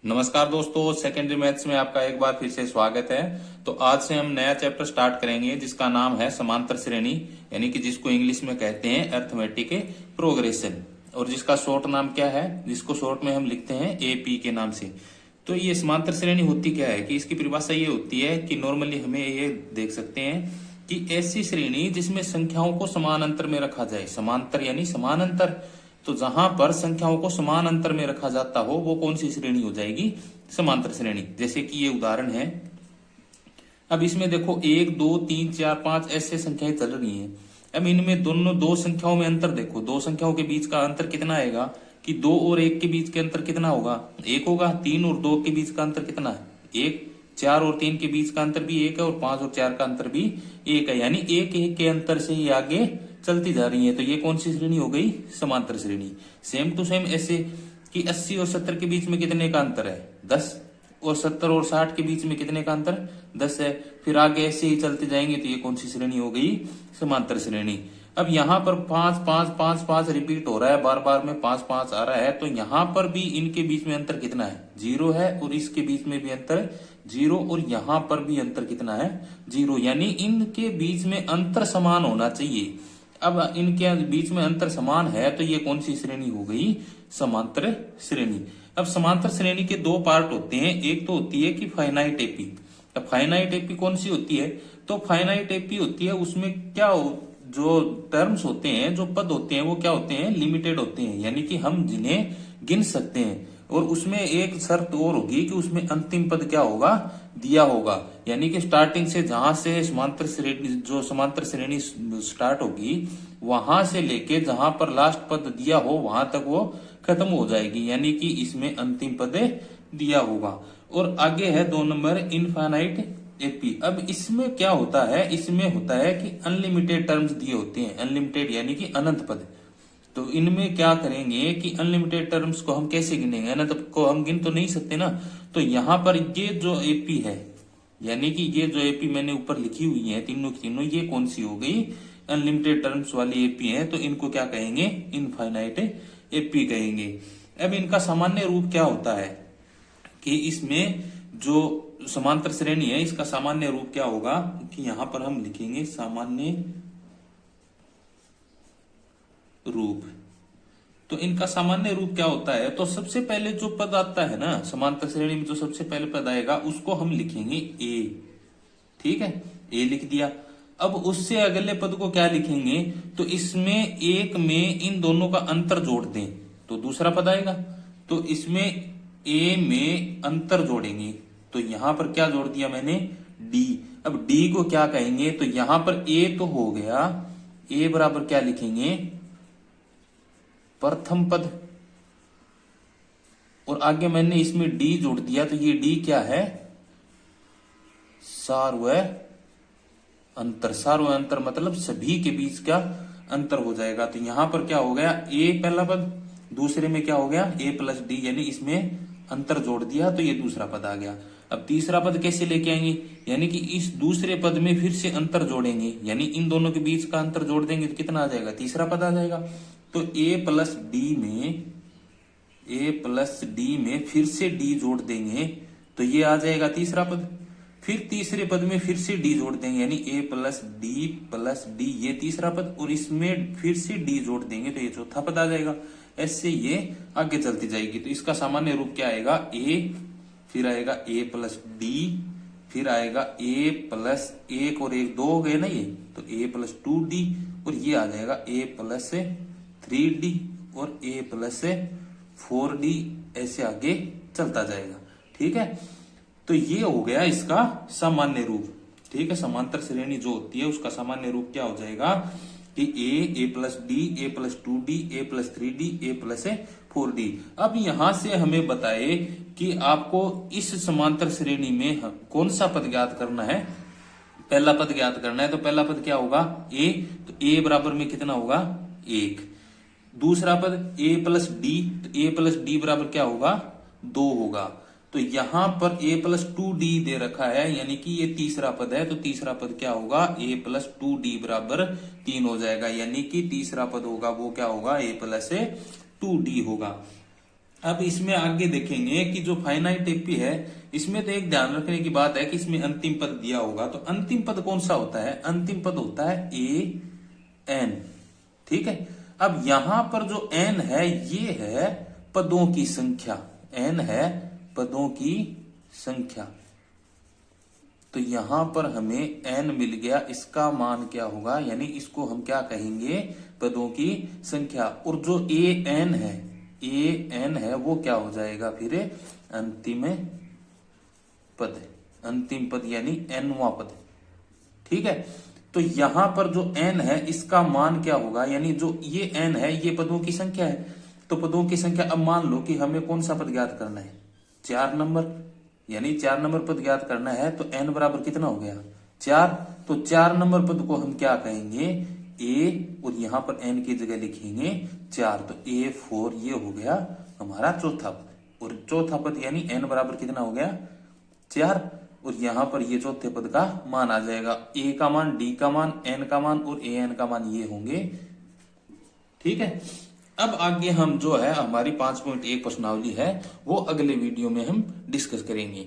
नमस्कार दोस्तों, secondary maths में आपका एक बार फिर से स्वागत है। तो आज से हम नया चैप्टर स्टार्ट करेंगे जिसका नाम है समांतर श्रेणी, यानी कि जिसको इंग्लिश में कहते हैं अर्थमेटिक प्रोग्रेशन, और जिसका शॉर्ट नाम क्या है, जिसको शॉर्ट में हम लिखते हैं एपी के नाम से। तो ये समांतर श्रेणी होती क्या है कि इसकी परिभाषा ये होती है कि नॉर्मली हमें ये देख सकते हैं कि ऐसी श्रेणी जिसमें संख्याओं को समान अंतर में रखा जाए। समांतर यानी समान अंतर, तो जहां पर संख्याओं को समान अंतर में रखा जाता हो वो कौन सी श्रेणी हो जाएगी? समांतर श्रेणी। जैसे कि ये उदाहरण है, अब इसमें देखो 1 2 3 4 5 ऐसे संख्याएं चल रही हैं। अब इनमें दोनों दो संख्याओं में अंतर देखो, दो संख्याओं के बीच का अंतर कितना आएगा कि 2 और 1 के बीच के अंतर कितना होगा? 1 होगा। 3 और 2 के बीच का अंतर कितना है? 1। 4 और 3 के बीच का अंतर भी 1 है, और 5 और 4 का अंतर भी 1 है, यानी 1 1 के अंतर से ही आगे चलती जा रही है। तो ये कौन सी श्रेणी हो गई? समांतर श्रेणी। सेम टू सेम ऐसे कि 80 और 70 के बीच में कितने का अंतर है? 10। और 70 और 60 के बीच में कितने का अंतर? 10 है। फिर आगे ऐसे ही चलते जाएंगे, तो ये कौन सी श्रेणी हो गई? समांतर श्रेणी। अब यहाँ पर 5 5 5 5 रिपीट हो रहा है, बार बार में 5 5 आ रहा है, तो यहाँ पर भी इनके बीच में अंतर कितना है? 0 है, और इसके बीच में भी अंतर 0, और यहाँ पर भी अंतर कितना है? 0, यानी इनके बीच में अंतर समान होना चाहिए। अब इनके बीच में अंतर समान है, तो ये कौन सी श्रेणी हो गई? समांतर श्रेणी। अब समांतर श्रेणी के दो पार्ट होते हैं, एक तो होती है कि फाइनाइट एपी। अब फाइनाइट एपी कौन सी होती है? तो फाइनाइट एपी होती है, उसमें क्या जो टर्म्स होते हैं, जो पद होते हैं, वो क्या होते हैं? लिमिटेड होते हैं, यानी कि हम जिन्हें गिन सकते हैं। और उसमें एक शर्त और होगी कि उसमें अंतिम पद क्या होगा? दिया होगा, यानी कि स्टार्टिंग से जहां से समांतर श्रेणी, जो समांतर श्रेणी स्टार्ट होगी, वहां से लेके जहां पर लास्ट पद दिया हो वहां तक वो खत्म हो जाएगी, यानी कि इसमें अंतिम पद दिया होगा। और आगे है 2 नंबर इनफाइनाइट एपी। अब इसमें क्या होता है? इसमें होता है कि अनलिमिटेड टर्म्स दिए होते हैं, अनलिमिटेड यानी कि अनंत पद। तो इनमें क्या करेंगे कि अनलिमिटेड टर्म्स को हम कैसे गिनेंगे? अनंत को हम गिन तो नहीं सकते ना। तो यहां पर ये जो एपी है, यानी कि ये जो एपी मैंने ऊपर लिखी हुई है तीनों की तीनों, ये कौन सी हो गई? अनलिमिटेड टर्म्स वाली एपी है, तो इनको क्या कहेंगे? इनफाइनाइट एपी कहेंगे। अब इनका सामान्य रूप क्या होता है कि इसमें जो समांतर श्रेणी है, इसका सामान्य रूप क्या होगा कि यहां पर हम लिखेंगे सामान्य रूप। तो इनका सामान्य रूप क्या होता है? तो सबसे पहले जो पद आता है ना समांतर श्रेणी में, जो सबसे पहले पद आएगा उसको हम लिखेंगे ए। ठीक है, ए लिख दिया। अब उससे अगले पद को क्या लिखेंगे? तो इसमें एक में इन दोनों का अंतर जोड़ दें तो दूसरा पद आएगा। तो इसमें ए में अंतर जोड़ेंगे, तो यहां पर क्या जोड़ दिया मैंने? डी। अब डी को क्या कहेंगे? तो यहां पर ए तो हो गया, ए बराबर क्या लिखेंगे? प्रथम पद। और आगे मैंने इसमें डी जोड़ दिया, तो ये डी क्या है? सार्वय अंतर। सार्वय अंतर मतलब सभी के बीच का अंतर हो जाएगा। तो यहां पर क्या हो गया? ए पहला पद, दूसरे में क्या हो गया? ए प्लस डी, यानी इसमें अंतर जोड़ दिया, तो ये दूसरा पद आ गया। अब तीसरा पद कैसे लेके आएंगे? यानी कि इस दूसरे पद में फिर से अंतर जोड़ेंगे, यानी इन दोनों के बीच का अंतर जोड़ देंगे तो कितना आ जाएगा? तीसरा पद आ जाएगा। तो ए प्लस डी में फिर से डी जोड़ देंगे, तो ये आ जाएगा तीसरा पद। फिर तीसरे पद में फिर से डी जोड़ देंगे, यानी ए प्लस डी, ये तीसरा पद, और इसमें फिर से डी जोड़ देंगे तो ये चौथा पद आ जाएगा। ऐसे ये आगे चलती जाएगी। तो इसका सामान्य रूप क्या आएगा? ए, फिर आएगा ए प्लस डी, फिर आएगा ए प्लस 1 और 1 2 हो गए ना ये, तो ए प्लस 2D, और ये आ जाएगा ए प्लस 3D और ए प्लस 4D, ऐसे आगे चलता जाएगा। ठीक है, तो ये हो गया इसका सामान्य रूप। ठीक है, समांतर श्रेणी जो होती है उसका सामान्य रूप क्या हो जाएगा कि ए प्लस डी, ए प्लस 2D, ए प्लस 3D, ए प्लस 4D। अब यहां से हमें बताए कि आपको इस समांतर श्रेणी में कौन सा पद ज्ञात करना है? पहला पद ज्ञात करना है। तो पहला पद क्या होगा? ए। तो ए बराबर में कितना होगा? 1। दूसरा पद ए प्लस डी, तो ए प्लस डी बराबर क्या होगा? 2 होगा। तो यहां पर ए प्लस 2D दे रखा है, यानी कि ये तीसरा पद है, तो तीसरा पद क्या होगा? ए प्लस 2D बराबर 3 हो जाएगा, यानी कि तीसरा पद होगा वो क्या होगा? ए प्लस 2D होगा। अब इसमें आगे देखेंगे कि जो फाइनाइट एपी है इसमें तो एक ध्यान रखने की बात है कि इसमें अंतिम पद दिया होगा, तो अंतिम पद कौन सा होता है? अंतिम पद होता है ए एन। ठीक है, अब यहां पर जो एन है ये है पदों की संख्या, एन है पदों की संख्या। तो यहां पर हमें एन मिल गया, इसका मान क्या होगा, यानी इसको हम क्या कहेंगे? पदों की संख्या। और जो ए एन है, ए एन है वो क्या हो जाएगा फिर? अंतिम पद, अंतिम पद यानी एनवा पद। ठीक है, तो यहां पर जो एन है इसका मान क्या होगा, यानी जो ये एन है ये पदों की संख्या है। तो पदों की संख्या, अब मान लो कि हमें कौन सा पद ज्ञात करना है? 4 नंबर, यानी 4 नंबर पद ज्ञात करना है। तो एन बराबर कितना हो गया? 4। तो 4 नंबर पद को हम क्या कहेंगे? ए, और यहां पर एन की जगह लिखेंगे 4। तो A4 ये हो गया हमारा चौथा पद। और चौथा पद यानी एन बराबर कितना हो गया? 4। और यहां पर ये चौथे पद का मान आ जाएगा, ए का मान, डी का मान, एन का मान और ए एन का मान ये होंगे। ठीक है, अब आगे हम जो है हमारी 5.1 प्रश्नावली है वो अगले वीडियो में हम डिस्कस करेंगे।